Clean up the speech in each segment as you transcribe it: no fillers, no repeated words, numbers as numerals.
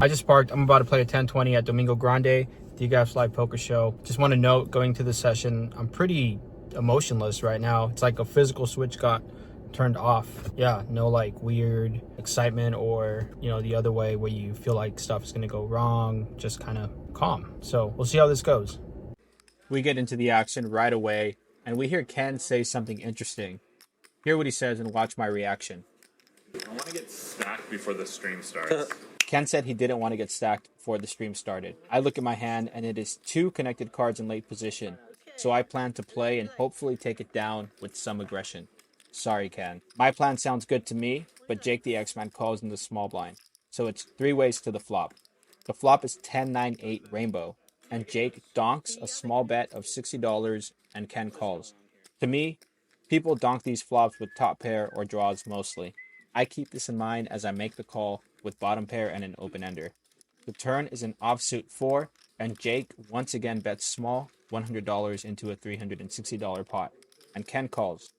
I just parked. I'm about to play a 10-20 at Domingo Grande, DGAF's live poker show. Just want to note, going to the session, I'm pretty emotionless right now. It's like a physical switch got turned off. Yeah, no like weird excitement or, you know, the other way where you feel like stuff is going to go wrong. Just kind of calm. So we'll see how this goes. We get into the action right away, and we hear Ken say something interesting. Hear what he says and watch my reaction. I want to get stacked before the stream starts. Ken said he didn't want to get stacked before the stream started. I look at my hand and it is 2 connected cards in late position, so I plan to play and hopefully take it down with some aggression. Sorry, Ken. My plan sounds good to me, but Jake the X-Man calls in the small blind, so it's 3 ways to the flop. The flop is 10-9-8 rainbow, and Jake donks a small bet of $60 and Ken calls. To me, people donk these flops with top pair or draws mostly. I keep this in mind as I make the call with bottom pair and an open-ender. The turn is an offsuit 4, and Jake once again bets small, $100 into a $360 pot, and Ken calls.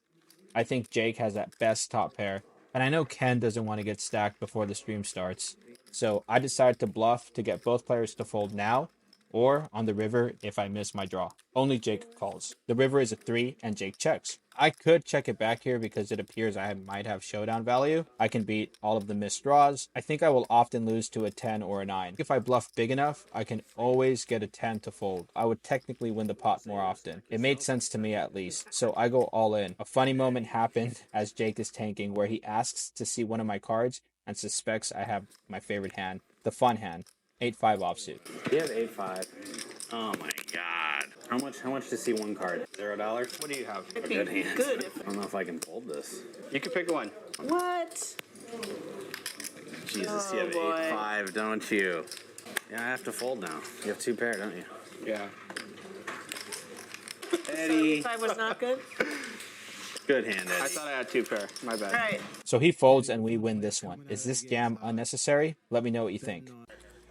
I think Jake has that best top pair, and I know Ken doesn't want to get stacked before the stream starts, so I decided to bluff to get both players to fold now, or on the river if I miss my draw. Only Jake calls. The river is a 3 and Jake checks. I could check it back here because it appears I might have showdown value. I can beat all of the missed draws. I think I will often lose to a 10 or a 9. If I bluff big enough, I can always get a 10 to fold. I would technically win the pot more often. It made sense to me at least, so I go all in. A funny moment happened as Jake is tanking where he asks to see one of my cards and suspects I have my favorite hand, the fun hand. 8-5 offsuit. You have 8-5. Oh my god. How much to see one card? $0? What do you have? A good hand. Good. I don't know if I can fold this. You can pick one. What? Jesus, you have 8-5, don't you? Yeah, I have to fold now. You have 2 pair, don't you? Yeah. Eddie. 5 was not good? Good hand, Eddie. I thought I had 2 pair. My bad. All right. So he folds and we win this one. Is this jam unnecessary? Let me know what you think.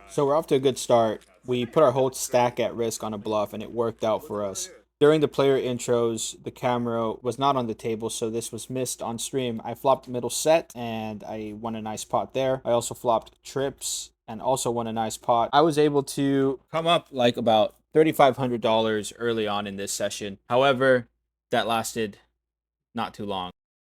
So we're off to a good start. We put our whole stack at risk on a bluff and it worked out for us. During the player intros, the camera was not on the table, so this was missed on stream. I flopped middle set and I won a nice pot there. I also flopped trips and also won a nice pot. I was able to come up like about $3,500 early on in this session. However, that lasted not too long.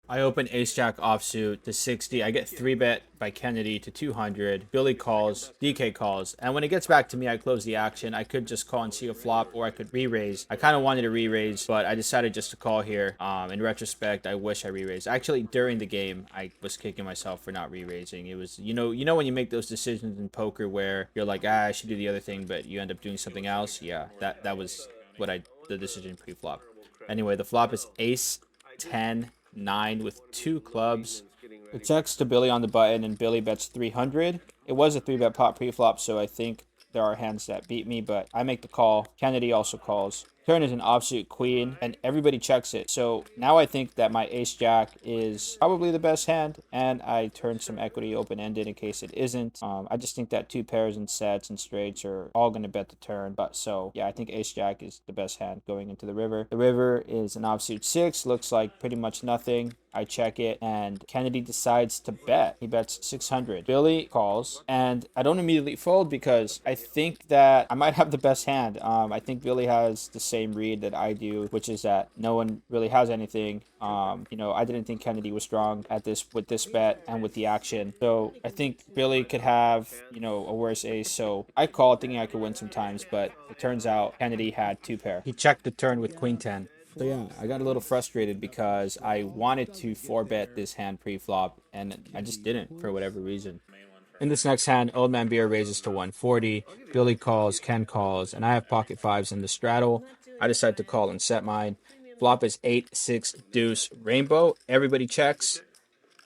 I open ace-jack offsuit to 60. I get 3-bet by Kennedy to 200. Billy calls, DK calls, and when it gets back to me, I close the action. I could just call and see a flop, or I could re-raise. I kind of wanted to re-raise, but I decided just to call here. In retrospect, I wish I re-raised. Actually, during the game, I was kicking myself for not re-raising. It was, you know when you make those decisions in poker where you're like, I should do the other thing, but you end up doing something else? Yeah, that was the decision pre-flop. Anyway, the flop is ace 10 9 with 2 clubs. It checks to Billy on the button and Billy bets 300. It was a 3-bet pot pre-flop, so I think there are hands that beat me, but I make the call. Kennedy also calls. Turn is an offsuit queen, and everybody checks it. So now I think that my ace-jack is probably the best hand, and I turn some equity open-ended in case it isn't. I just think that 2 pairs and sets and straights are all going to bet the turn. But so, yeah, I think ace-jack is the best hand going into the river. The river is an offsuit 6, looks like pretty much nothing. I check it, and Kennedy decides to bet. He bets 600. Billy calls, and I don't immediately fold because I think that I might have the best hand. I think Billy has the same read that I do, which is that no one really has anything. I didn't think Kennedy was strong at this with this bet and with the action. So I think Billy could have, a worse ace. So I called thinking I could win sometimes, but it turns out Kennedy had 2 pair. He checked the turn with queen 10. So yeah, I got a little frustrated because I wanted to 4-bet this hand pre-flop, and I just didn't for whatever reason. In this next hand, Old Man Beer raises to 140, Billy calls, Ken calls, and I have pocket 5s in the straddle. I decide to call and set mine. Flop is 8-6 deuce rainbow. Everybody checks.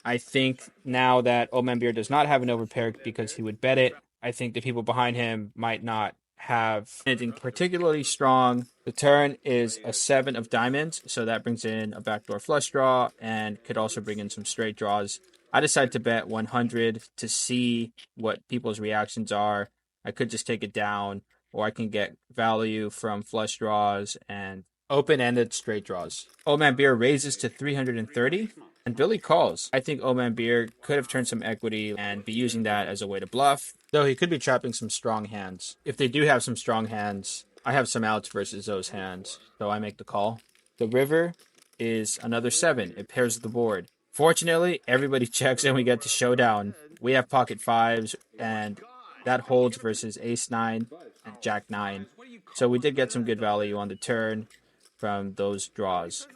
I think now that Old Man Beer does not have an overpair because he would bet it, I think the people behind him might not have anything particularly strong. The turn is a 7 of diamonds, so that brings in a backdoor flush draw and could also bring in some straight draws. I decided to bet 100 to see what people's reactions are. I could just take it down, or I can get value from flush draws and open-ended straight draws. Old Man Beer raises to 330, and Billy calls. I think Old Man Beer could have turned some equity and be using that as a way to bluff. Though he could be trapping some strong hands. If they do have some strong hands, I have some outs versus those hands, so I make the call. The river is another 7. It pairs the board. Fortunately, everybody checks and we get to showdown. We have pocket 5s, and that holds versus ace 9 and jack 9. So we did get some good value on the turn from those draws,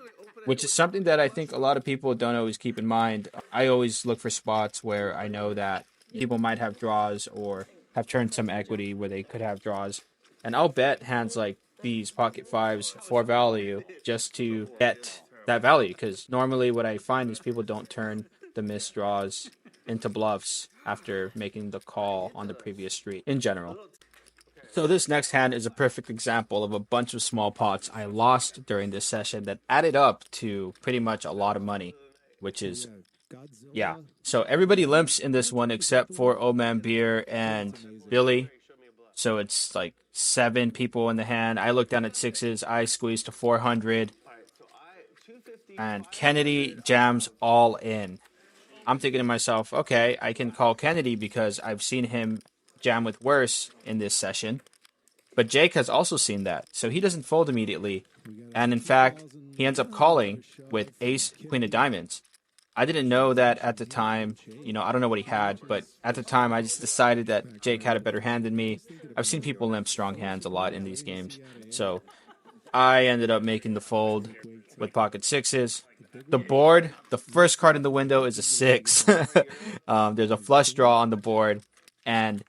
which is something that I think a lot of people don't always keep in mind. I always look for spots where I know that people might have draws or have turned some equity where they could have draws. And I'll bet hands like these pocket 5s for value just to get that value, because normally what I find is people don't turn the missed draws into bluffs after making the call on the previous street in general. So this next hand is a perfect example of a bunch of small pots I lost during this session that added up to pretty much a lot of money, which is, yeah. So everybody limps in this one except for Old Man Beer and Billy. So it's like 7 people in the hand. I look down at 6s. I squeeze to 400. And Kennedy jams all in. I'm thinking to myself, okay, I can call Kennedy because I've seen him jam with worse in this session. But Jake has also seen that, so he doesn't fold immediately. And in fact, he ends up calling with ace, queen of diamonds. I didn't know that at the time. I don't know what he had, but at the time I just decided that Jake had a better hand than me. I've seen people limp strong hands a lot in these games. So I ended up making the fold with pocket 6s. The board, the first card in the window is a 6. There's a flush draw on the board, and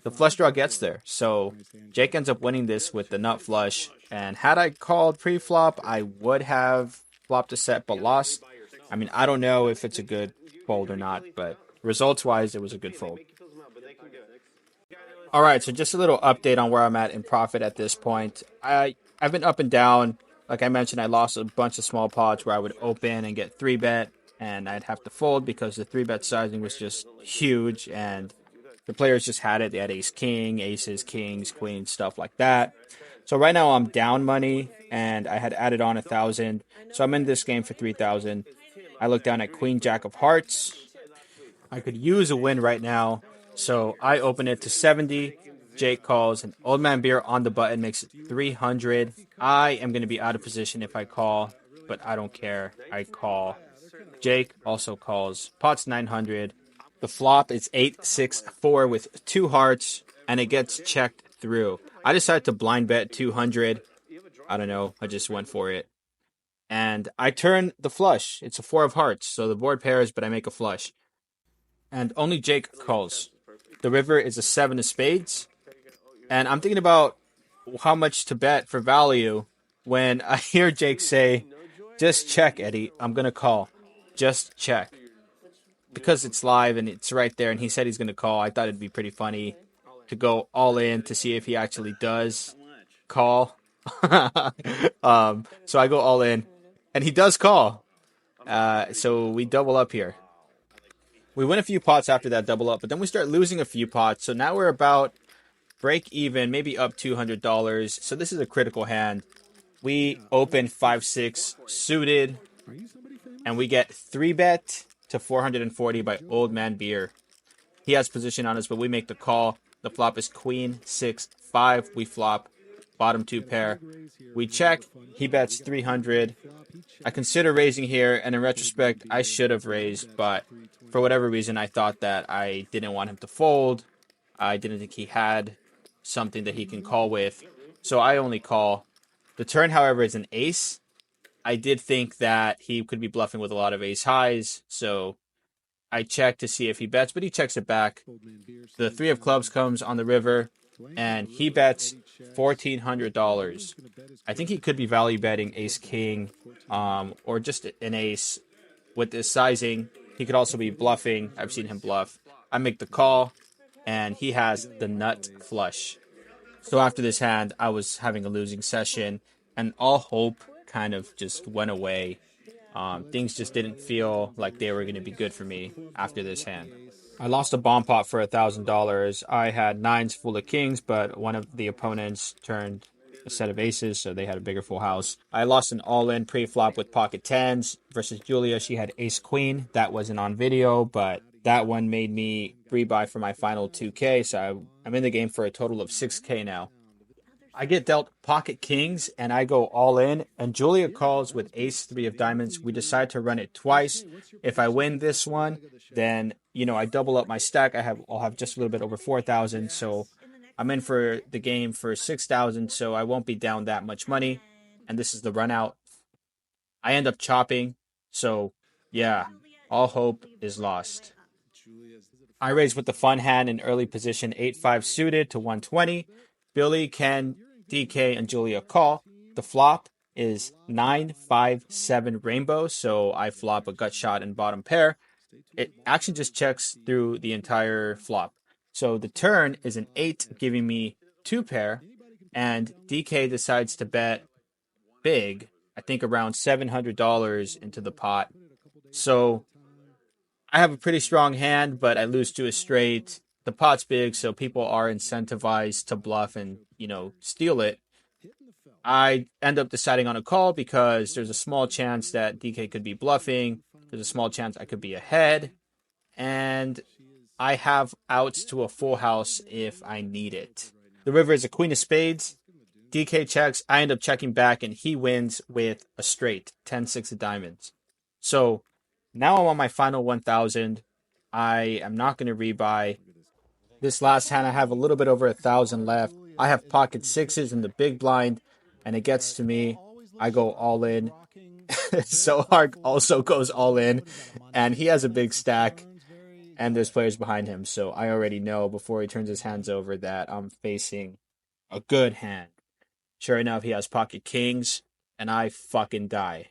the flush draw gets there. So Jake ends up winning this with the nut flush. And had I called pre-flop, I would have flopped a set but lost. I mean, I don't know if it's a good fold or not, but results-wise, it was a good fold. All right, so just a little update on where I'm at in profit at this point. I've been up and down. Like I mentioned, I lost a bunch of small pots where I would open and get 3-bet, and I'd have to fold because the 3-bet sizing was just huge, and the players just had it. They had ace-king, aces, kings, queens, stuff like that. So right now I'm down money, and I had added on 1,000. So I'm in this game for 3,000. I look down at queen, jack of hearts. I could use a win right now, so I open it to 70. Jake calls, and Old Man Beer on the button makes it 300. I am going to be out of position if I call, but I don't care. I call. Jake also calls. Pot's 900. The flop is 8-6-4 with 2 hearts, and it gets checked through. I decided to blind bet 200. I don't know. I just went for it. And I turn the flush. It's a 4 of hearts, so the board pairs, but I make a flush. And only Jake calls. The river is a 7 of spades. And I'm thinking about how much to bet for value when I hear Jake say, "Just check, Eddie. I'm going to call. Just check." Because it's live and it's right there, and he said he's going to call, I thought it'd be pretty funny to go all in to see if he actually does call. So I go all in, and he does call. So we double up here. We win a few pots after that double up, but then we start losing a few pots. So now we're about break even, maybe up $200. So this is a critical hand. We open 5-6 suited, and we get 3-bet to 440 by Old Man Beer. He has position on us, but we make the call. The flop is queen 6-5. We flop bottom 2 pair. We check. He bets 300. I consider raising here, and in retrospect, I should have raised, but for whatever reason, I thought that I didn't want him to fold. I didn't think he had something that he can call with, so I only call. The turn, however, is an ace. I did think that he could be bluffing with a lot of ace highs, so I check to see if he bets, but he checks it back. The 3 of clubs comes on the river, and he bets $1,400. I think he could be value betting ace king, or just an ace with this sizing. He could also be bluffing. I've seen him bluff. I make the call, and he has the nut flush. So after this hand, I was having a losing session, and all hope kind of just went away. Things just didn't feel like they were going to be good for me after this hand. I lost a bomb pot for $1,000. I had 9s full of kings, but one of the opponents turned a set of aces, so they had a bigger full house. I lost an all-in pre-flop with pocket 10s versus Julia. She had ace-queen. That wasn't on video, but That one made me rebuy for my final 2K, so I'm in the game for a total of 6K now. I get dealt pocket kings and I go all in, and Julia calls with ace 3 of diamonds. We decide to run it twice. If I win this one, then I double up my stack. I'll have just a little bit over 4,000, so I'm in for the game for 6,000, so I won't be down that much money. And this is the run out. I end up chopping, so yeah, all hope is lost. I raise with the fun hand in early position 8-5 suited to 120. Billy, Ken, DK, and Julia call. The flop is 9-5-7 rainbow, so I flop a gut shot and bottom pair. It actually just checks through the entire flop. So the turn is an 8, giving me 2 pair, and DK decides to bet big, I think around $700 into the pot. So I have a pretty strong hand, but I lose to a straight. The pot's big, so people are incentivized to bluff and, steal it. I end up deciding on a call because there's a small chance that DK could be bluffing. There's a small chance I could be ahead. And I have outs to a full house if I need it. The river is a queen of spades. DK checks. I end up checking back, and he wins with a straight, 10-6 of diamonds. So now I'm on my final 1,000. I am not going to rebuy. This last hand, I have a little bit over 1,000 left. I have pocket sixes in the big blind, and it gets to me. I go all in. Zohar also goes all in, and he has a big stack, and there's players behind him. So I already know before he turns his hands over that I'm facing a good hand. Sure enough, he has pocket kings, and I fucking die.